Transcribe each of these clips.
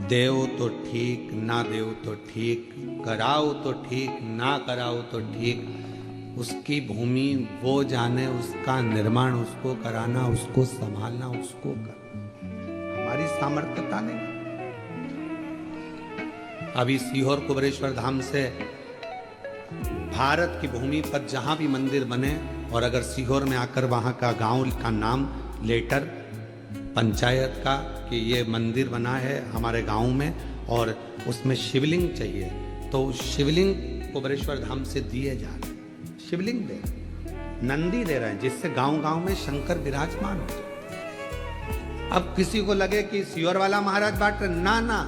देव तो ठीक, ना देव तो ठीक, कराओ तो ठीक, ना कराओ तो ठीक, उसकी भूमि वो जाने, उसका निर्माण उसको कराना, उसको संभालना उसको करना, हमारी सामर्थ्यता नहीं। अभी सीहोर कुबेरेश्वर धाम से भारत की भूमि पर जहां भी मंदिर बने, और अगर सीहोर में आकर वहां का गांव का नाम लेटर पंचायत का कि ये मंदिर बना है हमारे गांव में और उसमें शिवलिंग चाहिए, तो शिवलिंग कुबेरेश्वर धाम से दिए जा रहे हैं। शिवलिंग दे रहे हैं, नंदी दे रहे हैं, जिससे गांव गांव में शंकर विराजमान हो जाए। अब किसी को लगे कि सीहोर वाला महाराज बांट रहे, ना ना,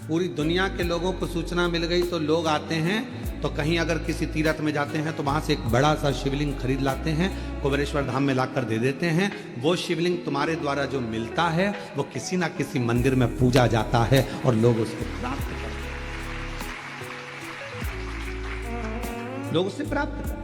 पूरी दुनिया के लोगों को सूचना मिल गई तो लोग आते हैं। तो कहीं अगर किसी तीर्थ में जाते हैं तो वहां से एक बड़ा सा शिवलिंग खरीद लाते हैं, कुबेरेश्वर धाम में लाकर दे देते हैं। वो शिवलिंग तुम्हारे द्वारा जो मिलता है वो किसी ना किसी मंदिर में पूजा जाता है और लोग उसको प्राप्त करते हैं, लोग उसे प्राप्त करते हैं।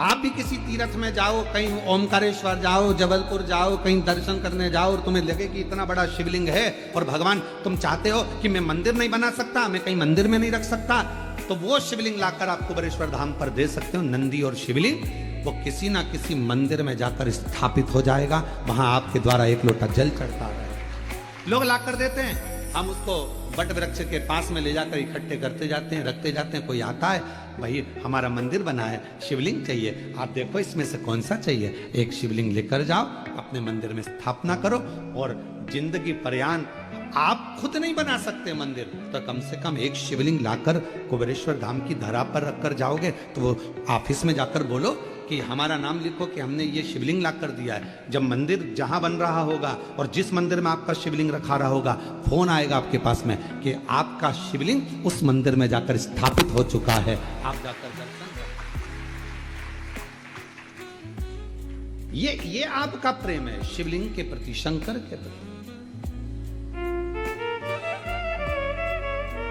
आप भी किसी तीर्थ में जाओ, कहीं ओमकारेश्वर जाओ, जबलपुर जाओ, कहीं दर्शन करने जाओ और तुम्हें लगे कि इतना बड़ा शिवलिंग है और भगवान तुम चाहते हो कि मैं मंदिर नहीं बना सकता, मैं कहीं मंदिर में नहीं रख सकता, तो वो शिवलिंग लाकर आप कुबेरेश्वर धाम पर दे सकते हो। नंदी और शिवलिंग वो किसी ना किसी मंदिर में जाकर स्थापित हो जाएगा, वहां आपके द्वारा एक लोटा जल चढ़ता है, लोग लाकर देते हैं। हम उसको वट वृक्ष के पास में ले जाकर इकट्ठे करते जाते हैं, रखते जाते हैं। कोई आता है, भाई हमारा मंदिर बना है, शिवलिंग चाहिए, आप देखो इसमें से कौन सा चाहिए, एक शिवलिंग लेकर जाओ, अपने मंदिर में स्थापना करो। और जिंदगी पर्यान आप खुद नहीं बना सकते मंदिर, तो कम से कम एक शिवलिंग लाकर कुबेरेश्वर धाम की धरा पर रखकर जाओगे तो वो ऑफिस में जाकर बोलो कि हमारा नाम लिखो कि हमने ये शिवलिंग ला कर दिया है। जब मंदिर जहां बन रहा होगा और जिस मंदिर में आपका शिवलिंग रखा रहा होगा, फोन आएगा आपके पास में कि आपका शिवलिंग उस मंदिर में जाकर स्थापित हो चुका है, आप जाकर दर्शन करें। ये आपका प्रेम है शिवलिंग के प्रति, शंकर के प्रति।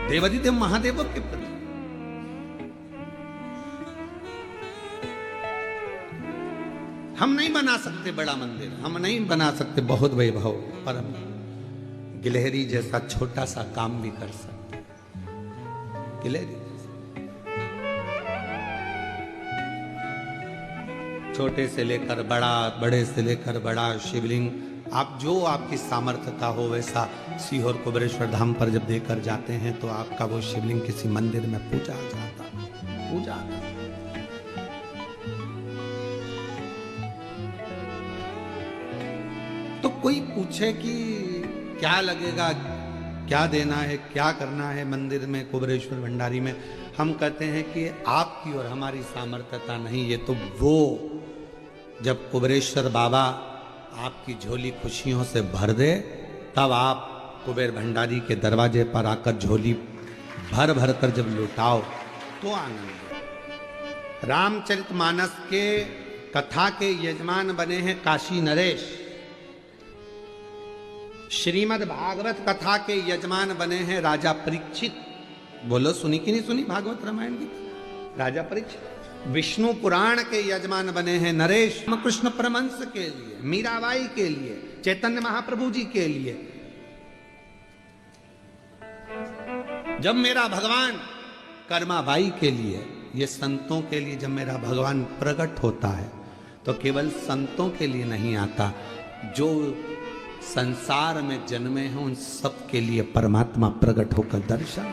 देवादिदेव महादेव के प्रति। हम नहीं बना सकते बड़ा मंदिर, हम नहीं बना सकते बहुत वैभव, पर हम गिलहरी जैसा छोटा सा काम भी कर सकते। गिलहरी छोटे से लेकर बड़ा, बड़े से लेकर बड़ा शिवलिंग, आप जो आपकी सामर्थ्यता हो वैसा सीहोर कुबेरेश्वर धाम पर जब देकर जाते हैं तो आपका वो शिवलिंग किसी मंदिर में पूजा जाता है, पूजा आता है। तो कोई पूछे कि क्या लगेगा, क्या देना है, क्या करना है मंदिर में, कुबेरेश्वर भंडारी में, हम कहते हैं कि आपकी और हमारी सामर्थ्यता नहीं, ये तो वो जब कुबेरेश्वर बाबा आपकी झोली खुशियों से भर दे, तब आप कुबेर भंडारी के दरवाजे पर आकर झोली भर भर कर जब लुटाओ तो आनंद। रामचरितमानस के कथा के यजमान बने हैं काशी नरेश, श्रीमद् भागवत कथा के यजमान बने हैं राजा परीक्षित। बोलो सुनी कि नहीं सुनी भागवत रामायण की? राजा परीक्षित। विष्णु पुराण के यजमान बने हैं नरेश, कृष्ण परमहंस के लिए, मीराबाई के लिए, चैतन्य महाप्रभु जी के लिए। जब मेरा भगवान कर्माबाई के लिए, ये संतों के लिए जब मेरा भगवान प्रकट होता है तो केवल संतों के लिए नहीं आता, जो संसार में जन्मे हैं उन सब के लिए परमात्मा प्रकट होकर दर्शन।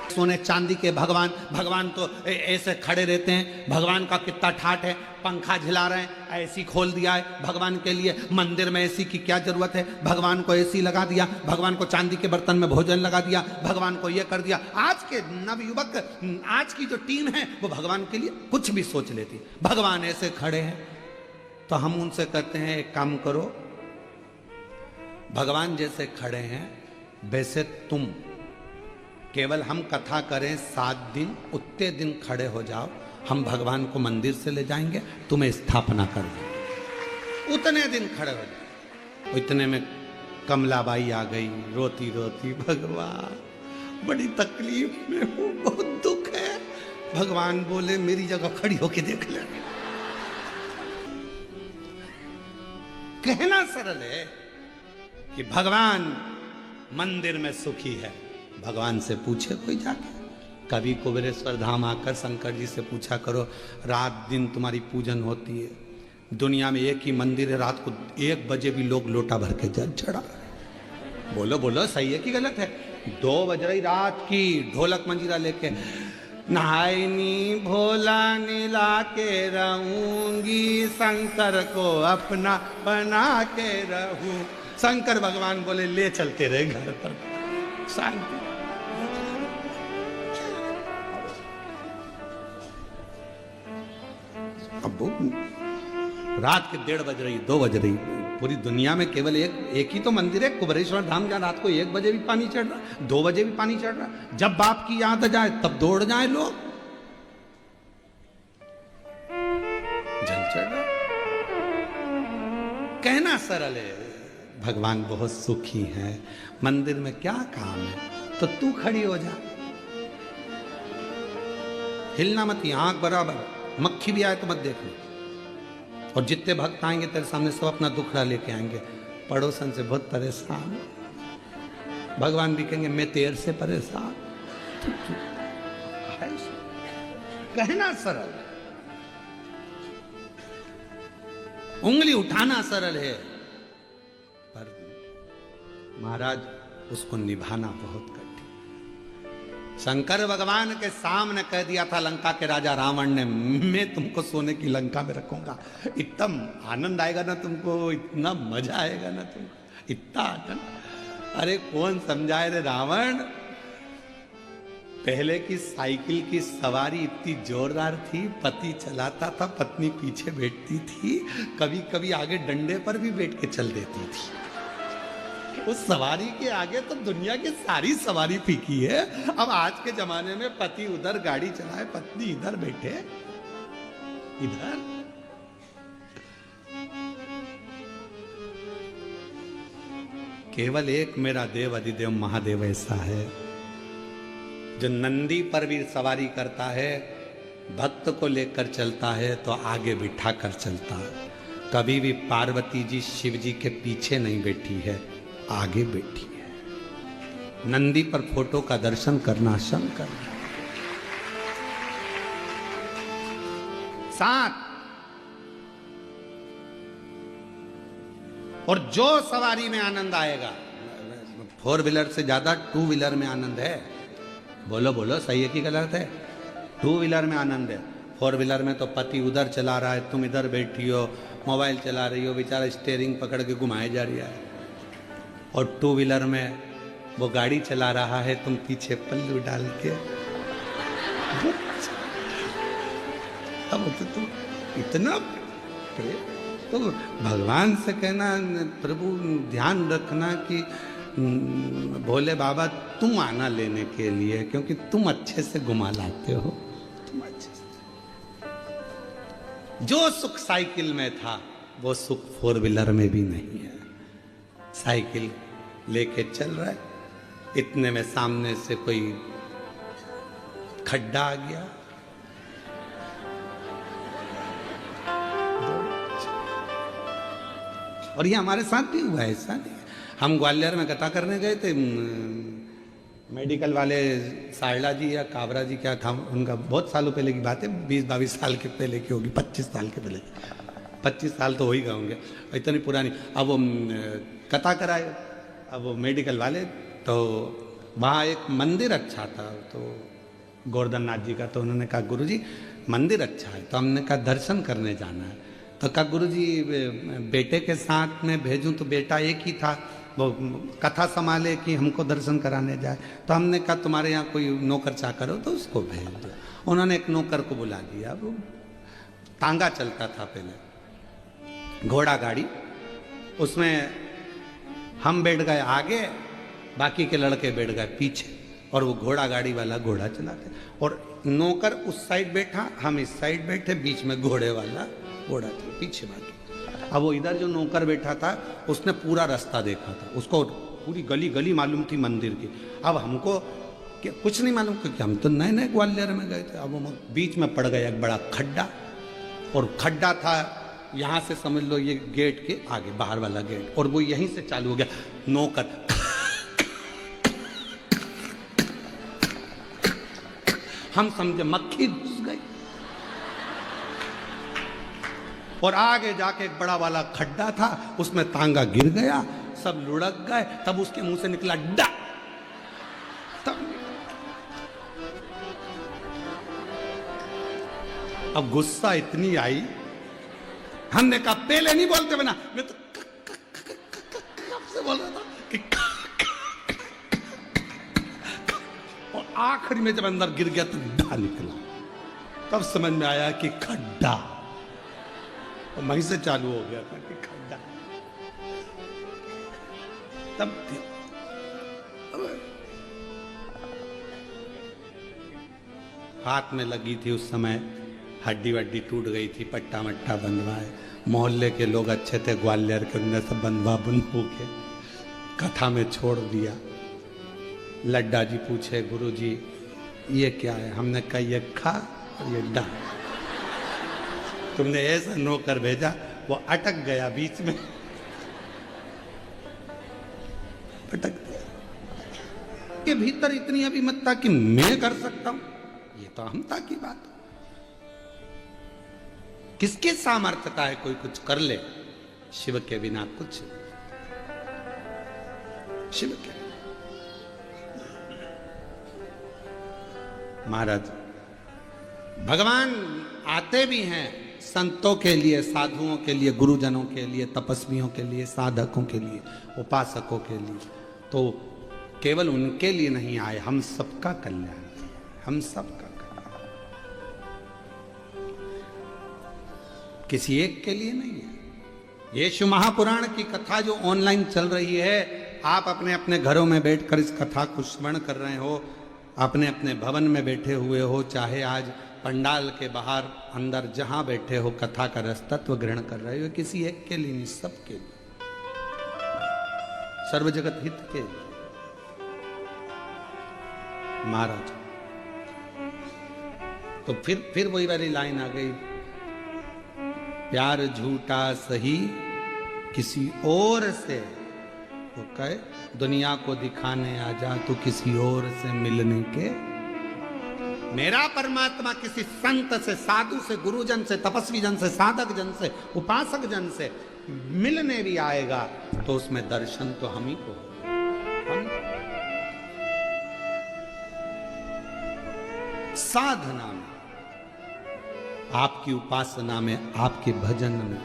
सोने चांदी के भगवान, भगवान तो ऐसे खड़े रहते हैं, भगवान का कितना ठाठ है, पंखा झिला रहे हैं, एसी खोल दिया है भगवान के लिए, मंदिर में एसी की क्या जरूरत है, भगवान को एसी लगा दिया, भगवान को चांदी के बर्तन में भोजन लगा दिया, भगवान को ये कर दिया। आज के नवयुवक, आज की जो टीम है वो भगवान के लिए कुछ भी सोच लेती, भगवान ऐसे खड़े हैं। तो हम उनसे कहते हैं एक काम करो, भगवान जैसे खड़े हैं वैसे तुम, केवल हम कथा करें 7 दिन, उतने दिन खड़े हो जाओ, हम भगवान को मंदिर से ले जाएंगे, तुम्हें स्थापना कर देंगे, उतने दिन खड़े हो जाओ। इतने में कमलाबाई आ गई रोती रोती, भगवान बड़ी तकलीफ में हूं, बहुत दुख है। भगवान बोले मेरी जगह खड़ी होके देख ले। कहना सरल है, कि भगवान मंदिर में सुखी है। भगवान से पूछे कोई जाके, कभी कुबेरेश्वर धाम आकर शंकर जी से पूछा करो, रात दिन तुम्हारी पूजन होती है, दुनिया में एक ही मंदिर है, रात को 1 बजे भी लोग लोटा भर के जल चढ़ा। बोलो बोलो, सही है कि गलत है? 2 बज रही रात की, ढोलक मंजीरा लेके, नहायनी भोला नीला के रहूंगी, शंकर को अपना बना के रहूं। शंकर भगवान बोले ले चलते रहे घर पर, शांति। अब रात के 1:30 बज रही, 2 बज रही, पूरी दुनिया में केवल एक ही तो मंदिर है कुबेरेश्वर धाम, जहां रात को 1 बजे भी पानी चढ़ रहा, 2 बजे भी पानी चढ़ रहा। जब बाप की याद आ जाए तब दौड़ जाए लोग, जल चढ़ रहा। कहना सरल है, भगवान बहुत सुखी है, मंदिर में क्या काम है, तो तू खड़ी हो जा, हिलना मत, आंख बराबर, मक्खी भी आए तो मत देखना। और जितने भक्त आएंगे तेरे सामने सब अपना दुखड़ा लेके आएंगे, पड़ोसन से बहुत परेशान, भगवान भी कहेंगे मैं तेरे से परेशान। कहना सरल, उंगली उठाना सरल है, पर महाराज उसको निभाना बहुत कठिन। शंकर भगवान के सामने कह दिया था लंका के राजा रावण ने, मैं तुमको सोने की लंका में रखूंगा, इतना आनंद आएगा ना तुमको, इतना मजा आएगा ना तुमको, इतना आनंद। अरे कौन समझाए रे रावण, पहले की साइकिल की सवारी इतनी जोरदार थी, पति चलाता था, पत्नी पीछे बैठती थी, कभी कभी आगे डंडे पर भी बैठ के चल देती थी। उस सवारी के आगे तो दुनिया की सारी सवारी फीकी है। अब आज के जमाने में पति उधर गाड़ी चलाए, पत्नी इधर बैठे, इधर। केवल एक मेरा देव अधिदेव महादेव ऐसा है जो नंदी पर भी सवारी करता है, भक्त को लेकर चलता है तो आगे बिठा कर चलता। कभी भी पार्वती जी शिव जी के पीछे नहीं बैठी है, आगे बैठी है। नंदी पर फोटो का दर्शन करना शंकर। साथ और जो सवारी में आनंद आएगा, 4 व्हीलर से ज्यादा 2 व्हीलर में आनंद है। बोलो बोलो, सही है कि गलत है? 2 व्हीलर में आनंद है। 4 व्हीलर में तो पति उधर चला रहा है, तुम इधर बैठी हो, मोबाइल चला रही हो, बेचारा स्टीयरिंग पकड़ के घुमाए जा रही है। और 2 व्हीलर में वो गाड़ी चला रहा है, तुम पीछे पल्लू डाल के। अब तो तुम इतना तो भगवान से कहना, प्रभु ध्यान रखना कि भोले बाबा तुम आना लेने के लिए, क्योंकि तुम अच्छे से घुमा लाते हो, तुम अच्छे से। जो सुख साइकिल में था वो सुख 4 व्हीलर में भी नहीं है। साइकिल लेके चल रहा है, इतने में सामने से कोई खड्डा आ गया, और ये हमारे साथ भी हुआ है, ऐसा नहीं। हम ग्वालियर में कथा करने गए थे, मेडिकल वाले सारला जी या काबरा जी क्या था उनका, बहुत सालों पहले की बात है, 20-22 साल के पहले की होगी, 25 साल के पहले, 25 साल तो हो ही गए होंगे, इतनी पुरानी। अब वो कथा कराए, अब वो मेडिकल वाले, तो वहाँ एक मंदिर अच्छा था, तो गोवर्धन नाथ जी का, तो उन्होंने कहा गुरुजी मंदिर अच्छा है, तो हमने कहा दर्शन करने जाना है। तो कहा गुरुजी बेटे के साथ में भेजूं, तो बेटा एक ही था, वो कथा संभाले कि हमको दर्शन कराने जाए। तो हमने कहा तुम्हारे यहाँ कोई नौकर चाकर हो तो उसको भेज दो। उन्होंने एक नौकर को बुला दिया, वो तांगा चलता था पहले, घोड़ा गाड़ी, उसमें हम बैठ गए आगे, बाकी के लड़के बैठ गए पीछे, और वो घोड़ा गाड़ी वाला घोड़ा चलाते, और नौकर उस साइड बैठा, हम इस साइड बैठे, बीच में घोड़े वाला घोड़ा था, पीछे बाकी। अब वो इधर जो नौकर बैठा था उसने पूरा रास्ता देखा था, उसको पूरी गली गली मालूम थी मंदिर की। अब हमको कुछ नहीं मालूम, क्योंकि हम तो नए नए ग्वालियर में गए थे। अब वो बीच में पड़ गया एक बड़ा खड्डा, और खड्डा था यहां से समझ लो ये गेट के आगे, बाहर वाला गेट, और वो यहीं से चालू हो गया, नौकर। हम समझे मक्खी घुस गई। और आगे जाके एक बड़ा वाला खड्डा था, उसमें तांगा गिर गया, सब लुढ़क गए। तब उसके मुंह से निकला डा। अब गुस्सा इतनी आई, हमने कहा पहले नहीं बोलते बना, मैं तो कब से बोल रहा था कि और आखिरी में जब अंदर गिर गया तो डा निकला। तब समझ में आया कि खड्डा, और वहीं से चालू हो गया था कि खड्डा। तब हाथ में लगी थी उस समय, हड्डी वड्डी टूट गई थी, पट्टा मट्टा बंधवाए। मोहल्ले के लोग अच्छे थे, ग्वालियर के, उनने सब बंधवा बंधू के कथा में छोड़ दिया। लड्डा जी पूछे, गुरुजी ये क्या है? हमने कहा ये खा और ये डा। तुमने ऐसा नौकर भेजा, वो अटक गया बीच में, अटक गया। के भीतर इतनी अभिमतता कि मैं कर सकता हूं, ये तो अहमता की बात है। किसके सामर्थ्यता है कोई कुछ कर ले? शिव के बिना कुछ, शिव के। महाराज भगवान आते भी हैं संतों के लिए, साधुओं के लिए, गुरुजनों के लिए, तपस्वियों के लिए, साधकों के लिए, उपासकों के लिए, तो केवल उनके लिए नहीं आए, हम सबका कल्याण, हम सबका कल्याण, किसी एक के लिए नहीं है। ये शिव महापुराण की कथा जो ऑनलाइन चल रही है, आप अपने अपने घरों में बैठकर इस कथा को स्मरण कर रहे हो, अपने अपने भवन में बैठे हुए हो, चाहे आज पंडाल के बाहर अंदर जहां बैठे हो, कथा का रस तत्व ग्रहण कर रहे हो, किसी एक के लिए नहीं, सबके लिए, सर्व जगत हित के लिए। महाराज तो फिर वही वाली लाइन आ गई, प्यार झूठा सही किसी और से, तो कहे दुनिया को दिखाने आ जा तू किसी और से मिलने के। मेरा परमात्मा किसी संत से, साधु से, गुरुजन से, तपस्वी जन से, साधक जन से, उपासक जन से मिलने भी आएगा तो उसमें दर्शन तो हम ही को, हम साधना में, आपकी उपासना में, आपके भजन में,